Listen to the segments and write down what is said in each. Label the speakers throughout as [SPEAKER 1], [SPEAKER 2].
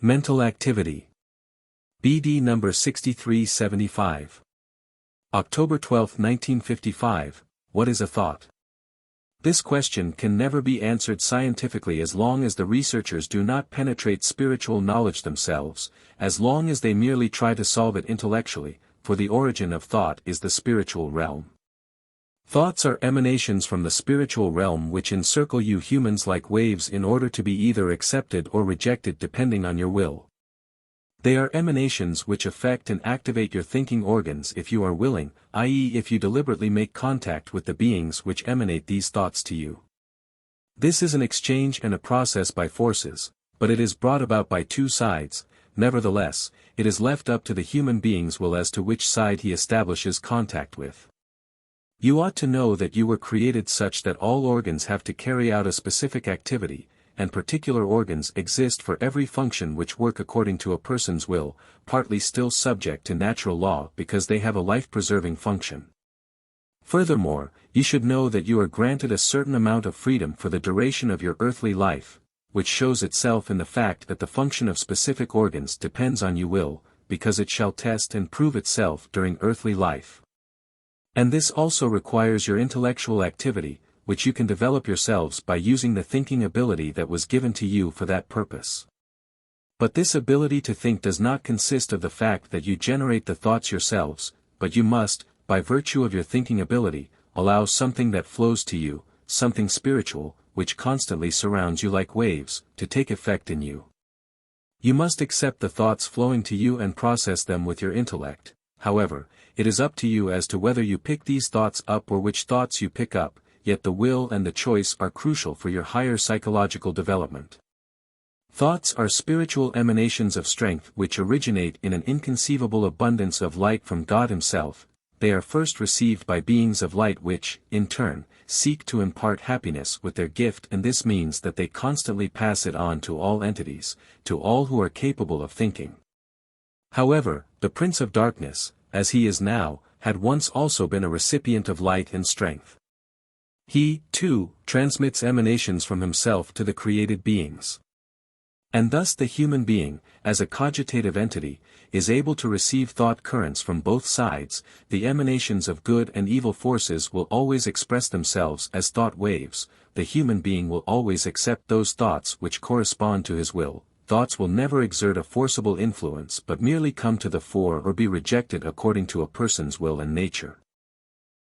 [SPEAKER 1] Mental activity. BD number 6375. October 12, 1955, what is a thought? This question can never be answered scientifically as long as the researchers do not penetrate spiritual knowledge themselves, as long as they merely try to solve it intellectually, for the origin of thought is the spiritual realm. Thoughts are emanations from the spiritual realm which encircle you humans like waves in order to be either accepted or rejected depending on your will. They are emanations which affect and activate your thinking organs if you are willing, i.e. if you deliberately make contact with the beings which emanate these thoughts to you. This is an exchange and a process by forces, but it is brought about by two sides. Nevertheless, it is left up to the human being's will as to which side he establishes contact with. You ought to know that you were created such that all organs have to carry out a specific activity, and particular organs exist for every function which work according to a person's will, partly still subject to natural law because they have a life-preserving function. Furthermore, you should know that you are granted a certain amount of freedom for the duration of your earthly life, which shows itself in the fact that the function of specific organs depends on your will, because it shall test and prove itself during earthly life. And this also requires your intellectual activity, which you can develop yourselves by using the thinking ability that was given to you for that purpose. But this ability to think does not consist of the fact that you generate the thoughts yourselves, but you must, by virtue of your thinking ability, allow something that flows to you, something spiritual, which constantly surrounds you like waves, to take effect in you. You must accept the thoughts flowing to you and process them with your intellect. However, it is up to you as to whether you pick these thoughts up or which thoughts you pick up, yet the will and the choice are crucial for your higher psychological development. Thoughts are spiritual emanations of strength which originate in an inconceivable abundance of light from God Himself. They are first received by beings of light which, in turn, seek to impart happiness with their gift, and this means that they constantly pass it on to all entities, to all who are capable of thinking. However, the Prince of Darkness, as he is now, had once also been a recipient of light and strength. He, too, transmits emanations from himself to the created beings. And thus the human being, as a cogitative entity, is able to receive thought currents from both sides. The emanations of good and evil forces will always express themselves as thought waves. The human being will always accept those thoughts which correspond to his will. Thoughts will never exert a forcible influence but merely come to the fore or be rejected according to a person's will and nature.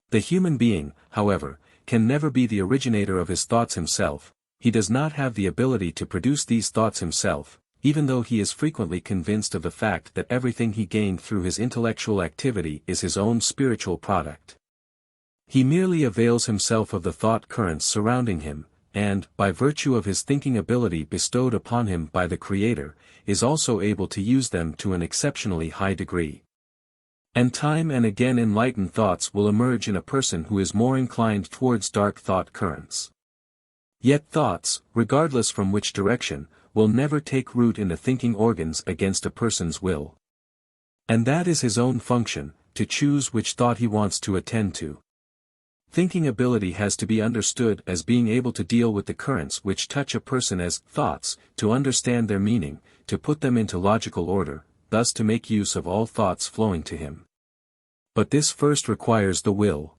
[SPEAKER 1] The human being, however, can never be the originator of his thoughts himself. He does not have the ability to produce these thoughts himself, even though he is frequently convinced of the fact that everything he gained through his intellectual activity is his own spiritual product. He merely avails himself of the thought currents surrounding him, and, by virtue of his thinking ability bestowed upon him by the Creator, is also able to use them to an exceptionally high degree. And time and again enlightened thoughts will emerge in a person who is more inclined towards dark thought currents. Yet thoughts, regardless from which direction, will never take root in the thinking organs against a person's will. And that is his own function, to choose which thought he wants to attend to. Thinking ability has to be understood as being able to deal with the currents which touch a person as thoughts, to understand their meaning, to put them into logical order, thus to make use of all thoughts flowing to him. But this first requires the will.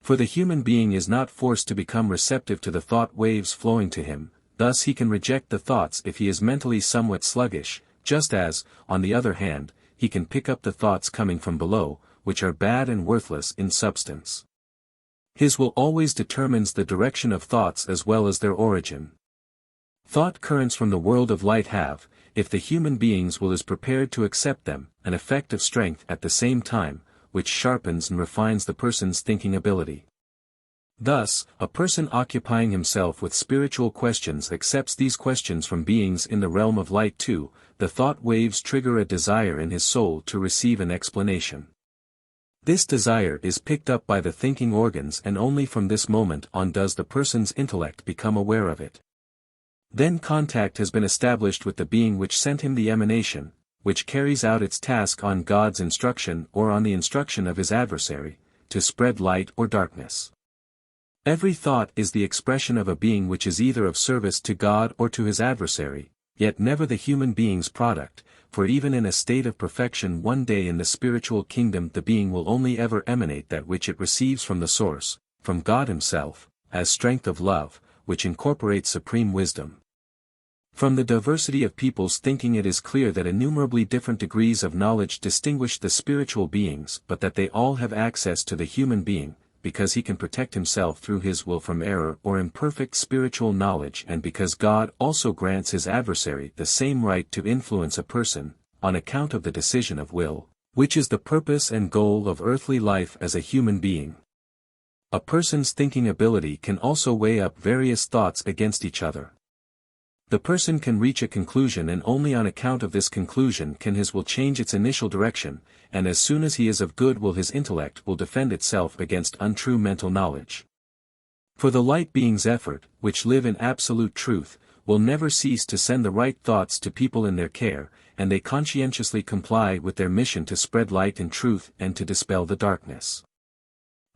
[SPEAKER 1] For the human being is not forced to become receptive to the thought waves flowing to him, thus he can reject the thoughts if he is mentally somewhat sluggish, just as, on the other hand, he can pick up the thoughts coming from below, which are bad and worthless in substance. His will always determines the direction of thoughts as well as their origin. Thought currents from the world of light have, if the human being's will is prepared to accept them, an effect of strength at the same time, which sharpens and refines the person's thinking ability. Thus, a person occupying himself with spiritual questions accepts these questions from beings in the realm of light too. The thought waves trigger a desire in his soul to receive an explanation. This desire is picked up by the thinking organs, and only from this moment on does the person's intellect become aware of it. Then contact has been established with the being which sent him the emanation, which carries out its task on God's instruction or on the instruction of his adversary, to spread light or darkness. Every thought is the expression of a being which is either of service to God or to his adversary. yet never the human being's product, for even in a state of perfection one day in the spiritual kingdom the being will only ever emanate that which it receives from the source, from God himself, as strength of love, which incorporates supreme wisdom. From the diversity of people's thinking it is clear that innumerably different degrees of knowledge distinguish the spiritual beings but that they all have access to the human being, because he can protect himself through his will from error or imperfect spiritual knowledge and because God also grants his adversary the same right to influence a person, on account of the decision of will, which is the purpose and goal of earthly life as a human being. A person's thinking ability can also weigh up various thoughts against each other. The person can reach a conclusion and only on account of this conclusion can his will change its initial direction, and as soon as he is of good will his intellect will defend itself against untrue mental knowledge. For the light beings' effort, which live in absolute truth, will never cease to send the right thoughts to people in their care, and they conscientiously comply with their mission to spread light and truth and to dispel the darkness.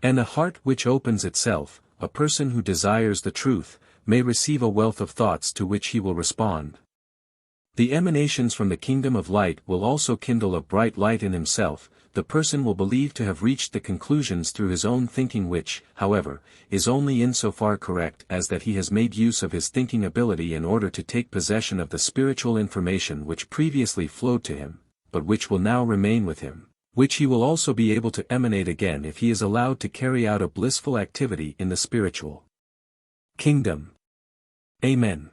[SPEAKER 1] And a heart which opens itself, a person who desires the truth, may receive a wealth of thoughts to which he will respond. The emanations from the kingdom of light will also kindle a bright light in himself. The person will believe to have reached the conclusions through his own thinking which, however, is only insofar correct as that he has made use of his thinking ability in order to take possession of the spiritual information which previously flowed to him, but which will now remain with him, which he will also be able to emanate again if he is allowed to carry out a blissful activity in the spiritual kingdom. Amen.